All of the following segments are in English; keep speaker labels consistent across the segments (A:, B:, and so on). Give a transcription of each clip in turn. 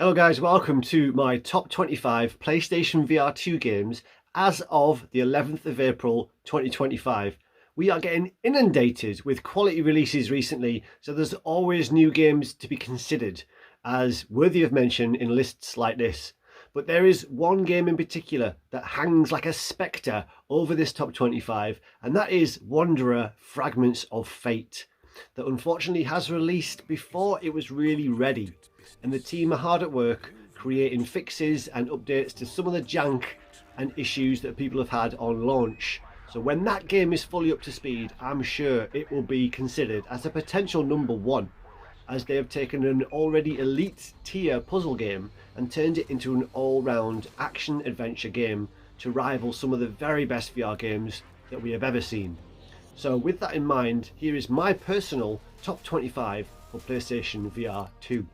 A: Hello guys, welcome to my top 25 PlayStation VR2 games as of the 11th of April 2025. We are getting inundated with quality releases recently, so there's always new games to be considered as worthy of mention in lists like this. But there is one game in particular that hangs like a spectre over this top 25, and that is Wanderer Fragments of Fate, that unfortunately has released before it was really ready. And the team are hard at work creating fixes and updates to some of the jank and issues that people have had on launch. So when that game is fully up to speed, I'm sure it will be considered as a potential number one, as they have taken an already elite tier puzzle game and turned it into an all-round action adventure game to rival some of the very best VR games that we have ever seen. So with that in mind, here is my personal top 25 for PlayStation VR 2.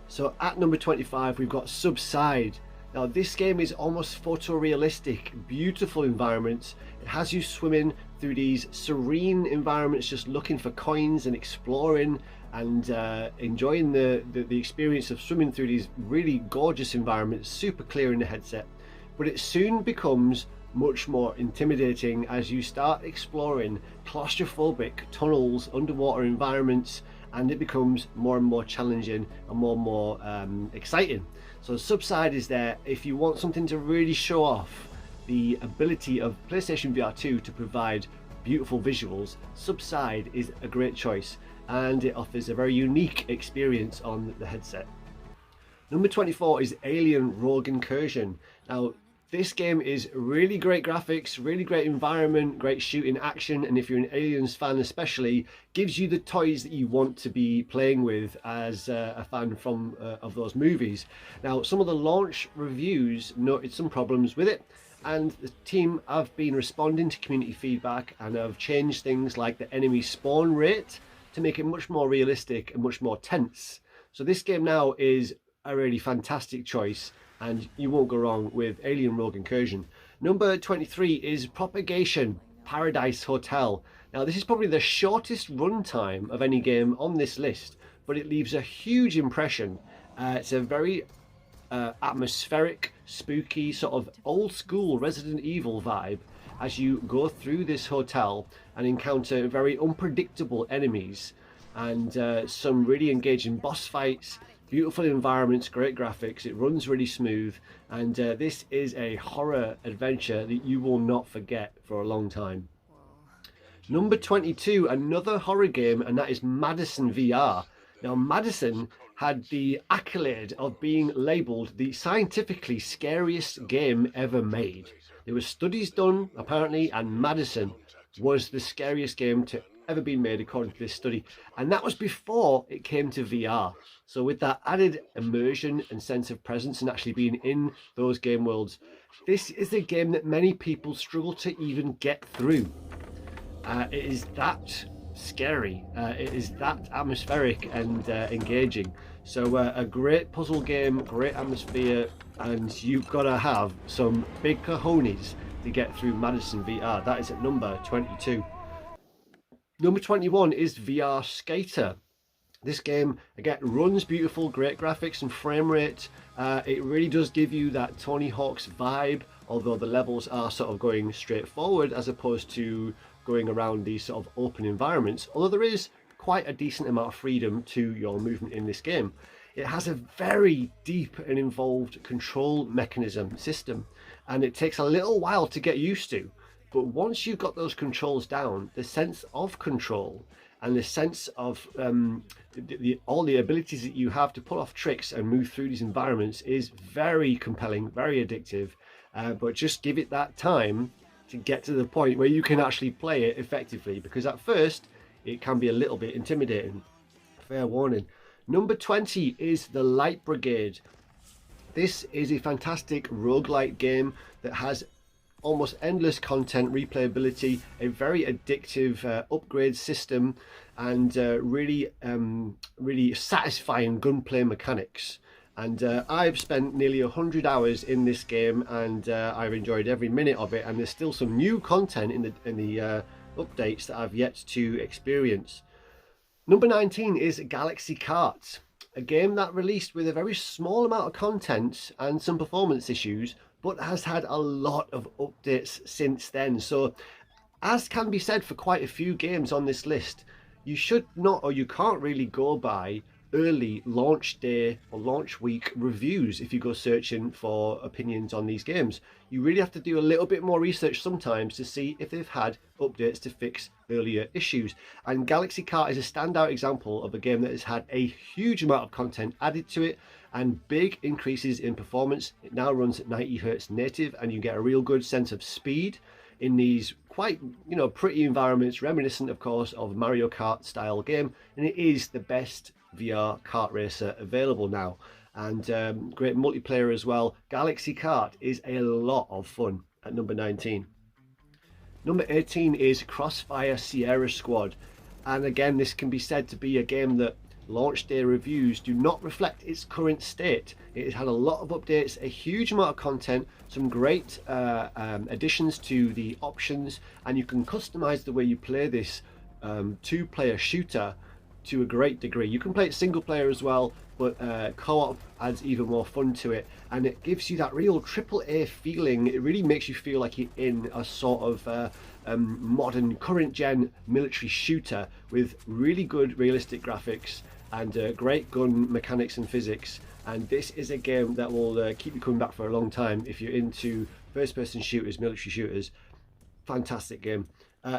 A: So at number 25 we've got Subside. Now this game is almost photorealistic, beautiful environments. It has you swimming through these serene environments, just looking for coins and exploring and enjoying the experience of swimming through these really gorgeous environments, super clear in the headset. But it soon becomes much more intimidating as you start exploring claustrophobic tunnels, underwater environments, and it becomes more and more challenging and more exciting. So Subside is there if you want something to really show off the ability of PlayStation VR 2 to provide beautiful visuals. Subside is a great choice and it offers a very unique experience on the headset. Number 24 is Alien Rogue Incursion. Now this game is really great graphics, really great environment, great shooting action, and if you're an Aliens fan especially, gives you the toys that you want to be playing with as a fan of those movies. Now, some of the launch reviews noted some problems with it, and the team have been responding to community feedback and have changed things like the enemy spawn rate to make it much more realistic and much more tense. So this game now is a really fantastic choice, and you won't go wrong with Alien Rogue Incursion. Number 23 is Propagation Paradise Hotel. Now this is probably the shortest runtime of any game on this list, but it leaves a huge impression. It's a very atmospheric, spooky, sort of old school Resident Evil vibe as you go through this hotel and encounter very unpredictable enemies and some really engaging boss fights. Beautiful environments, great graphics, it runs really smooth, and this is a horror adventure that you will not forget for a long time. Number 22, another horror game, and that is Madison VR. Now Madison had the accolade of being labelled the scientifically scariest game ever made. There were studies done apparently, and Madison was the scariest game to ever been made according to this study, and that was before it came to VR. So with that added immersion and sense of presence and actually being in those game worlds, this is a game that many people struggle to even get through. It is that scary, it is that atmospheric and engaging. So a great puzzle game, great atmosphere, and you've got to have some big cojones to get through Madison VR. That is at number 22. Number 21 is VR Skater. This game, again, runs beautiful, great graphics and frame rate. It really does give you that Tony Hawk's vibe, although the levels are sort of going straight forward as opposed to going around these sort of open environments, although there is quite a decent amount of freedom to your movement in this game. It has a very deep and involved control mechanism system, and it takes a little while to get used to. But once you've got those controls down, the sense of control and the sense of all the abilities that you have to pull off tricks and move through these environments is very compelling, very addictive. But just give it that time to get to the point where you can actually play it effectively, because at first it can be a little bit intimidating. Fair warning. Number 20 is The Light Brigade. This is a fantastic roguelike game that has almost endless content, replayability, a very addictive upgrade system, and really satisfying gunplay mechanics. And I've spent nearly 100 hours in this game, and I've enjoyed every minute of it. And there's still some new content in the updates that I've yet to experience. Number 19 is Galaxy Kart. a game that released with a very small amount of content and some performance issues, but has had a lot of updates since then. So as can be said for quite a few games on this list, you should not, or you can't really go by early launch day or launch week reviews if you go searching for opinions on these games. You really have to do a little bit more research sometimes to see if they've had updates to fix earlier issues. And Galaxy Kart is a standout example of a game that has had a huge amount of content added to it and big increases in performance. It now runs at 90 Hz native, and you get a real good sense of speed in these quite, pretty environments, reminiscent of course of Mario Kart style game, and it is the best VR kart racer available now, and great multiplayer as well. Galaxy Kart is a lot of fun at number 19. Number 18 is Crossfire Sierra Squad, and again this can be said to be a game that launch day reviews do not reflect its current state. It has had a lot of updates, a huge amount of content, some great additions to the options, and you can customize the way you play this two-player shooter to a great degree. You can play it single player as well, but co-op adds even more fun to it, and it gives you that real AAA feeling. It really makes you feel like you're in a sort of modern current gen military shooter with really good realistic graphics and great gun mechanics and physics. And this is a game that will keep you coming back for a long time if you're into first person shooters, military shooters. Fantastic game.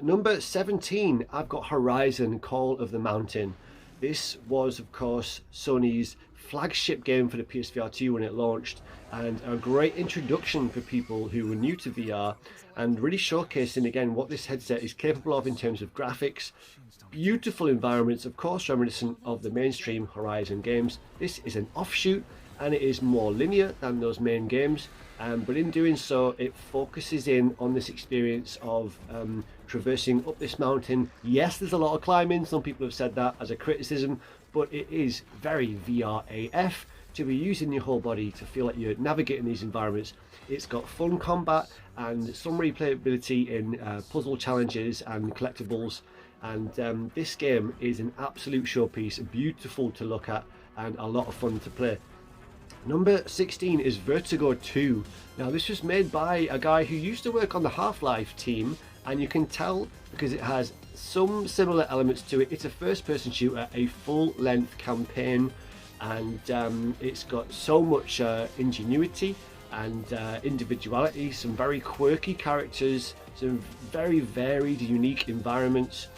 A: Number 17, I've got Horizon Call of the Mountain. This was of course Sony's flagship game for the PSVR2 when it launched, and a great introduction for people who were new to VR, and really showcasing again what this headset is capable of in terms of graphics. Beautiful environments, of course reminiscent of the mainstream Horizon games. This is an offshoot and it is more linear than those main games, but in doing so it focuses in on this experience of traversing up this mountain. Yes, there's a lot of climbing, some people have said that as a criticism, but it is very VR AF to be using your whole body to feel like you're navigating these environments. It's got fun combat and some replayability in puzzle challenges and collectibles, and this game is an absolute showpiece, beautiful to look at and a lot of fun to play. Number 16 is Vertigo 2. Now this was made by a guy who used to work on the Half-Life team, and you can tell because it has some similar elements to it. It's a first-person shooter, a full-length campaign, and it's got so much ingenuity and individuality, some very quirky characters, some very varied, unique environments.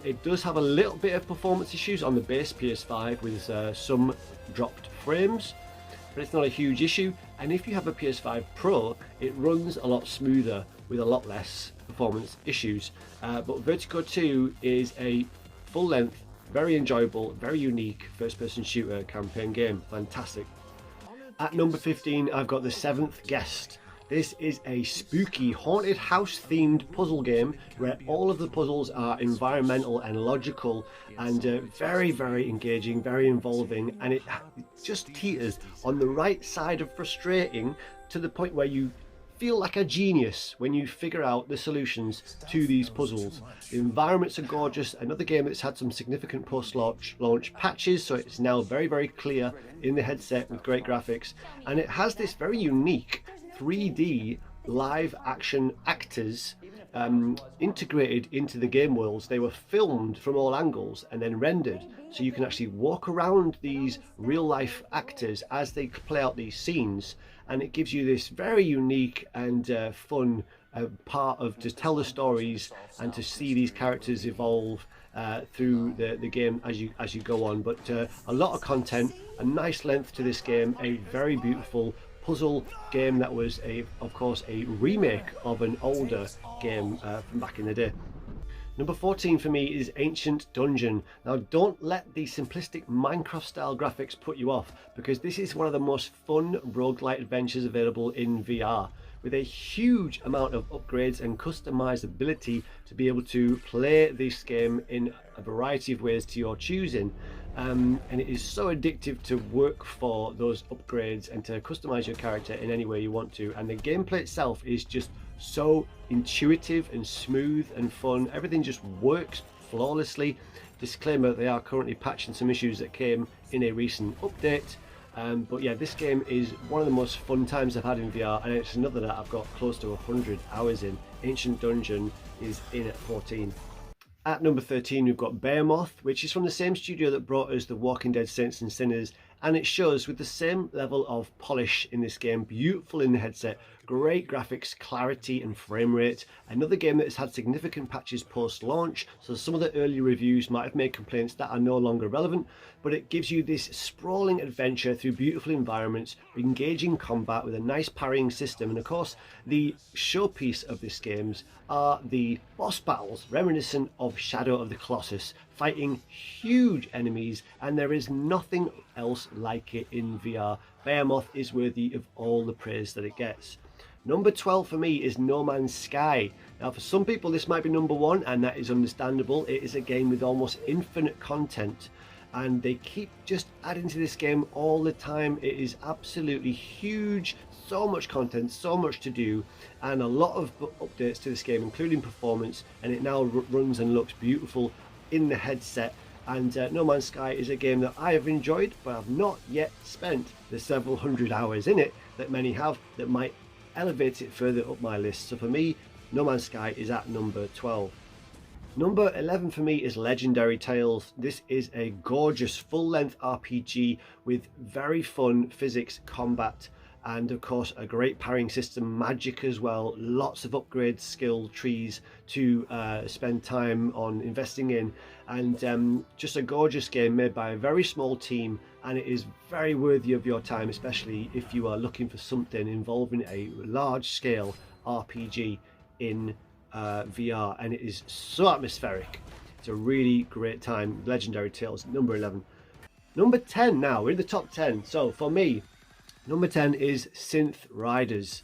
A: It does have a little bit of performance issues on the base PS5 with some dropped frames, but it's not a huge issue, and if you have a PS5 Pro it runs a lot smoother with a lot less performance issues. But Vertigo 2 is a full-length, very enjoyable, very unique first-person shooter campaign game. Fantastic. At number 15 I've got The Seventh Guest. This is a spooky haunted house themed puzzle game where all of the puzzles are environmental and logical, and very, very engaging, very involving, and it just teeters on the right side of frustrating to the point where you feel like a genius when you figure out the solutions to these puzzles. The environments are gorgeous. Another game that's had some significant post-launch patches, so it's now very, very clear in the headset with great graphics, and it has this very unique 3D live action actors integrated into the game worlds. They were filmed from all angles and then rendered, so you can actually walk around these real life actors as they play out these scenes, and it gives you this very unique and fun part of to tell the stories and to see these characters evolve through the game as you go on. But a lot of content, a nice length to this game, a very beautiful puzzle game that was of course a remake of an older game from back in the day. Number 14 for me is Ancient Dungeon. Now don't let the simplistic Minecraft style graphics put you off, because this is one of the most fun roguelite adventures available in VR, with a huge amount of upgrades and customizability to be able to play this game in a variety of ways to your choosing. And it is so addictive to work for those upgrades and to customize your character in any way you want to, and the gameplay itself is just so intuitive and smooth and fun. Everything just works flawlessly. Disclaimer, they are currently patching some issues that came in a recent update. But yeah, this game is one of the most fun times I've had in VR, and it's another that I've got close to 100 hours in. Ancient Dungeon is in at 14. At number 13 we've got Behemoth, which is from the same studio that brought us The Walking Dead Saints and Sinners, and it shows with the same level of polish in this game. Beautiful in the headset, great graphics, clarity and frame rate. Another game that has had significant patches post launch, so some of the early reviews might have made complaints that are no longer relevant, but it gives you this sprawling adventure through beautiful environments, engaging combat with a nice parrying system, and of course the showpiece of this game are the boss battles, reminiscent of Shadow of the Colossus, fighting huge enemies, and there is nothing else like it in VR. Behemoth is worthy of all the praise that it gets. Number 12 for me is No Man's Sky. Now for some people this might be number one, and that is understandable. It is a game with almost infinite content, and they keep just adding to this game all the time. It is absolutely huge, so much content, so much to do, and a lot of updates to this game, including performance, and it now runs and looks beautiful in the headset. And No Man's Sky is a game that I have enjoyed, but I've not yet spent the several hundred hours in it that many have, that might elevate it further up my list. So for me, No Man's Sky is at number 12. Number 11 for me is Legendary Tales. This is a gorgeous full-length RPG with very fun physics, combat, and of course a great parrying system, magic as well, lots of upgrade skill trees to spend time on investing in, and just a gorgeous game made by a very small team, and it is very worthy of your time, especially if you are looking for something involving a large scale RPG in VR, and it is so atmospheric. It's a really great time. Legendary Tales, number 11. Number 10 now, we're in the top 10. So for me, number 10 is Synth Riders.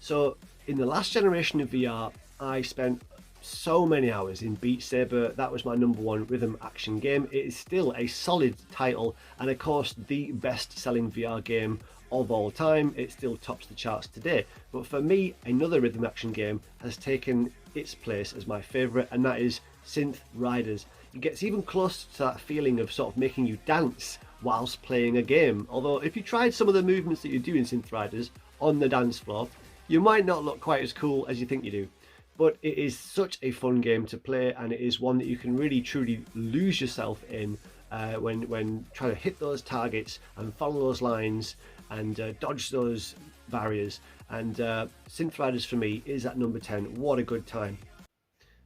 A: So in the last generation of VR, I spent so many hours in Beat Saber. That was my number one rhythm action game. It is still a solid title, and of course the best selling VR game of all time. It still tops the charts today. But for me, another rhythm action game has taken its place as my favourite, and that is Synth Riders. It gets even closer to that feeling of sort of making you dance whilst playing a game. Although if you tried some of the movements that you do in Synth Riders on the dance floor, you might not look quite as cool as you think you do. But it is such a fun game to play, and it is one that you can really truly lose yourself in when trying to hit those targets and follow those lines and dodge those barriers. And Synth Riders for me is at number 10. What a good time.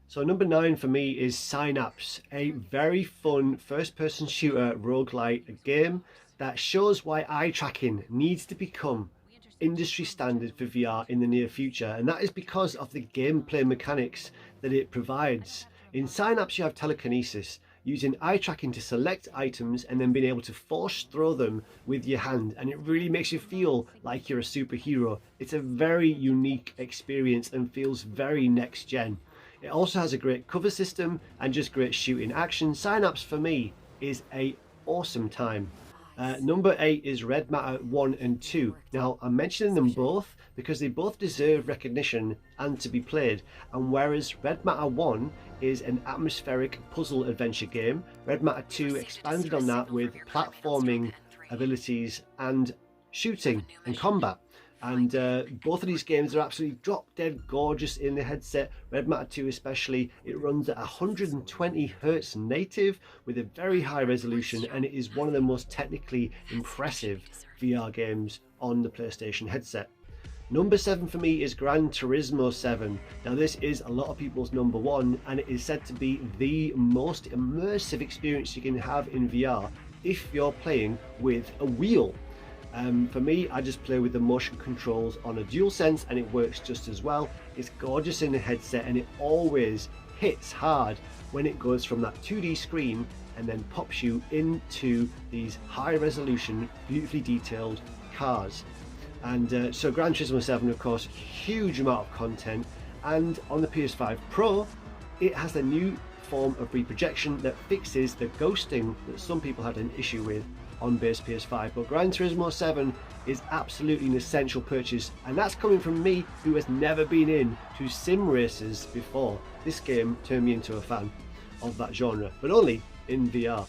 A: So number 9 for me is Synapse, a very fun first-person shooter roguelite game that shows why eye tracking needs to become industry standard for VR in the near future, and that is because of the gameplay mechanics that it provides. In Synapse you have telekinesis, using eye tracking to select items and then being able to force throw them with your hand, and it really makes you feel like you're a superhero. It's a very unique experience and feels very next gen. It also has a great cover system and just great shooting action. Synapse for me is a awesome time. Number 8 is Red Matter 1 and 2. Now I'm mentioning them both because they both deserve recognition and to be played, and whereas Red Matter 1 is an atmospheric puzzle adventure game, Red Matter 2 expanded on that with platforming abilities and shooting and combat. And both of these games are absolutely drop dead gorgeous in the headset. Red Matter 2 especially, it runs at 120 Hz native with a very high resolution, and it is one of the most technically impressive VR games on the PlayStation headset. Number 7 for me is Gran Turismo 7. Now this is a lot of people's number one, and it is said to be the most immersive experience you can have in VR if you're playing with a wheel. For me, I just play with the motion controls on a DualSense, and it works just as well. It's gorgeous in the headset, and it always hits hard when it goes from that 2D screen and then pops you into these high resolution, beautifully detailed cars. And so Gran Turismo 7, of course, huge amount of content, and on the PS5 Pro it has a new form of reprojection that fixes the ghosting that some people had an issue with on base PS5. But Gran Turismo 7 is absolutely an essential purchase, and that's coming from me who has never been into sim races before. This game turned me into a fan of that genre, but only in VR.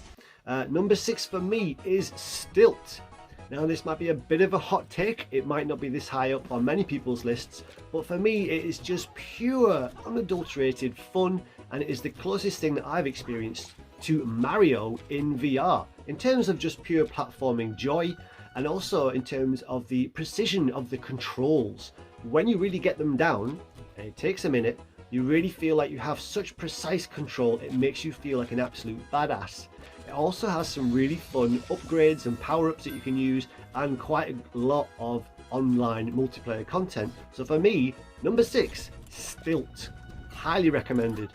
A: Number 6 for me is Stilt. Now this might be a bit of a hot take, it might not be this high up on many people's lists, but for me it is just pure, unadulterated fun, and it is the closest thing that I've experienced to Mario in VR, in terms of just pure platforming joy, and also in terms of the precision of the controls. When you really get them down, and it takes a minute, you really feel like you have such precise control, it makes you feel like an absolute badass. It also has some really fun upgrades and power-ups that you can use, and quite a lot of online multiplayer content. So for me, number 6, Stilt. Highly recommended.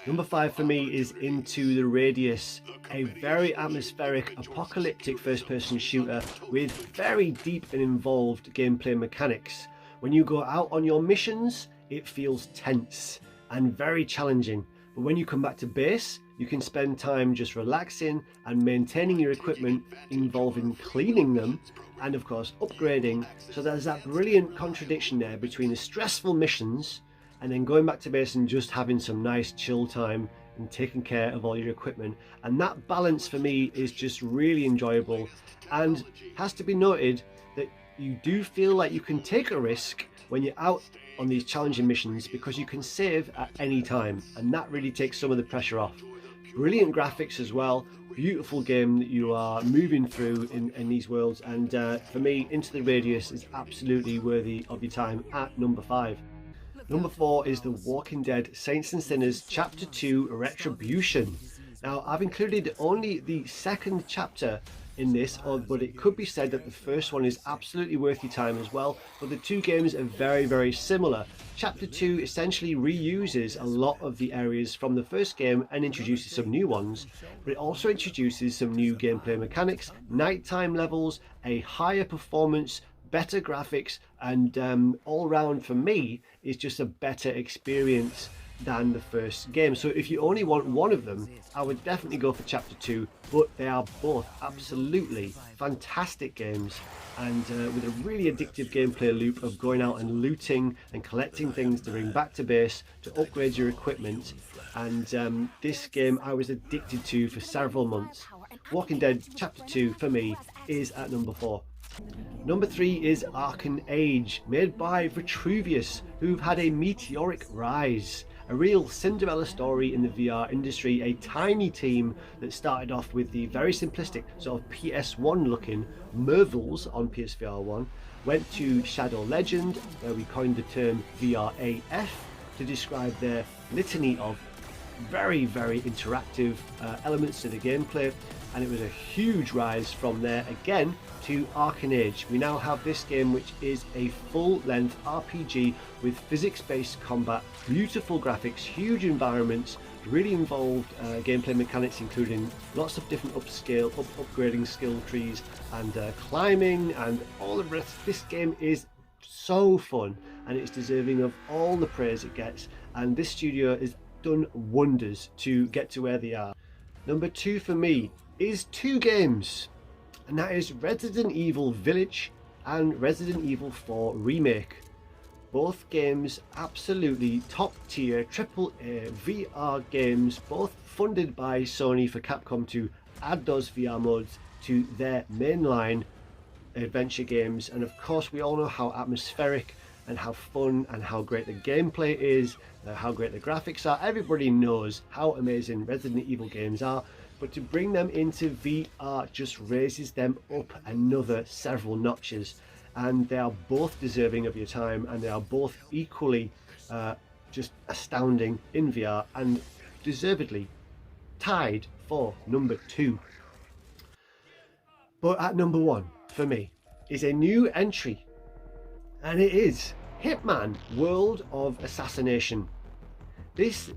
A: Number 5 for me is Into the Radius, a very atmospheric, apocalyptic first-person shooter with very deep and involved gameplay mechanics. When you go out on your missions, it feels tense and very challenging, but when you come back to base, you can spend time just relaxing and maintaining your equipment, involving cleaning them and of course upgrading. So there's that brilliant contradiction there between the stressful missions and then going back to base and just having some nice chill time and taking care of all your equipment. And that balance for me is just really enjoyable, and has to be noted that you do feel like you can take a risk when you're out on these challenging missions, because you can save at any time, and that really takes some of the pressure off. Brilliant graphics as well, beautiful game that you are moving through in these worlds, and for me, Into the Radius is absolutely worthy of your time at number 5. Number 4 is The Walking Dead Saints and Sinners Chapter 2 Retribution. Now I've included only the second chapter in this, but it could be said that the first one is absolutely worth your time as well, but the two games are very similar. Chapter 2 essentially reuses a lot of the areas from the first game and introduces some new ones, but it also introduces some new gameplay mechanics, nighttime levels, a higher performance, better graphics, and all round for me is just a better experience than the first game. So if you only want one of them, I would definitely go for Chapter 2, but they are both absolutely fantastic games, and with a really addictive gameplay loop of going out and looting and collecting things to bring back to base to upgrade your equipment. And this game I was addicted to for several months. Walking Dead Chapter 2 for me is at number 4. Number 3 is Arken Age, made by Retribution, who've had a meteoric rise. A real Cinderella story in the VR industry, a tiny team that started off with the very simplistic sort of PS1 looking Mervils on PSVR1, went to Shadow Legend, where we coined the term VRAF to describe their litany of very interactive elements to the gameplay, and it was a huge rise from there again to Arken Age. We now have this game, which is a full-length RPG with physics-based combat, beautiful graphics, huge environments, really involved gameplay mechanics, including lots of different upgrading skill trees and climbing and all the rest. This game is so fun, and it's deserving of all the praise it gets, and this studio has done wonders to get to where they are. Number 2 for me is 2 games, and that is Resident Evil Village and Resident Evil 4 Remake. Both games absolutely top tier AAA VR games, both funded by Sony for Capcom to add those VR modes to their mainline adventure games. And of course we all know how atmospheric and how fun and how great the gameplay is, how great the graphics are. Everybody knows how amazing Resident Evil games are, but to bring them into VR just raises them up another several notches, and they are both deserving of your time, and they are both equally just astounding in VR, and deservedly tied for number 2. But at number 1 for me is a new entry, and it is Hitman World of Assassination. This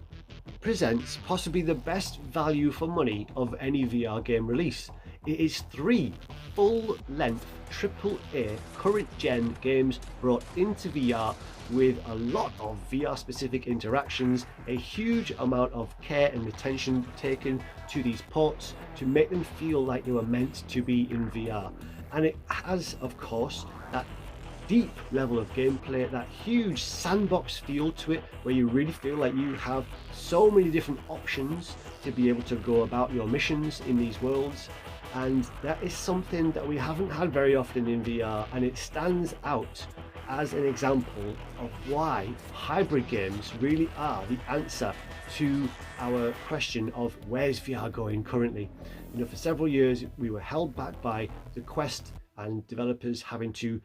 A: presents possibly the best value for money of any VR game release. It is 3 full-length AAA current-gen games brought into VR with a lot of VR-specific interactions, a huge amount of care and attention taken to these ports to make them feel like they were meant to be in VR. And it has, of course, that deep level of gameplay, that huge sandbox feel to it, where you really feel like you have so many different options to be able to go about your missions in these worlds. And that is something that we haven't had very often in VR, and it stands out as an example of why hybrid games really are the answer to our question of where's VR going currently. You know, for several years we were held back by the Quest and developers having to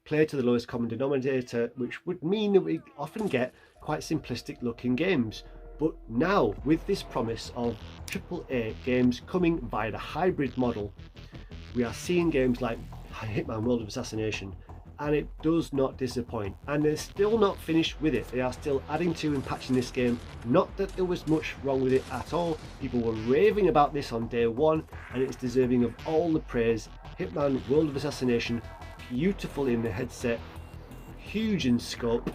A: play to the lowest common denominator, which would mean that we often get quite simplistic looking games. But now, with this promise of AAA games coming via the hybrid model, we are seeing games like Hitman World of Assassination, and it does not disappoint. And they're still not finished with it. They are still adding to and patching this game. Not that there was much wrong with it at all. People were raving about this on day one, and it's deserving of all the praise. Hitman World of Assassination, beautiful in the headset, huge in scope,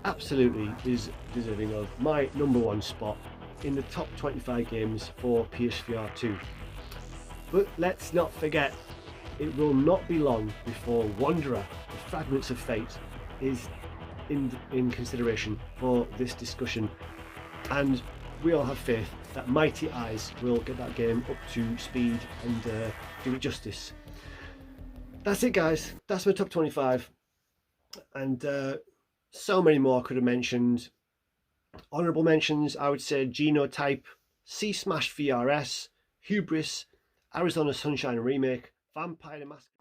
A: absolutely is deserving of my #1 spot in the top 25 games for PSVR2. But let's not forget, it will not be long before Wanderer, the Fragments of Fate, is in consideration for this discussion, and we all have faith that Mighty Eyes will get that game up to speed and do it justice. That's it, guys. That's my top 25, and so many more I could have mentioned. Honourable mentions, I would say Genotype, C Smash VRS, Hubris, Arizona Sunshine Remake, Vampire the Masquerade.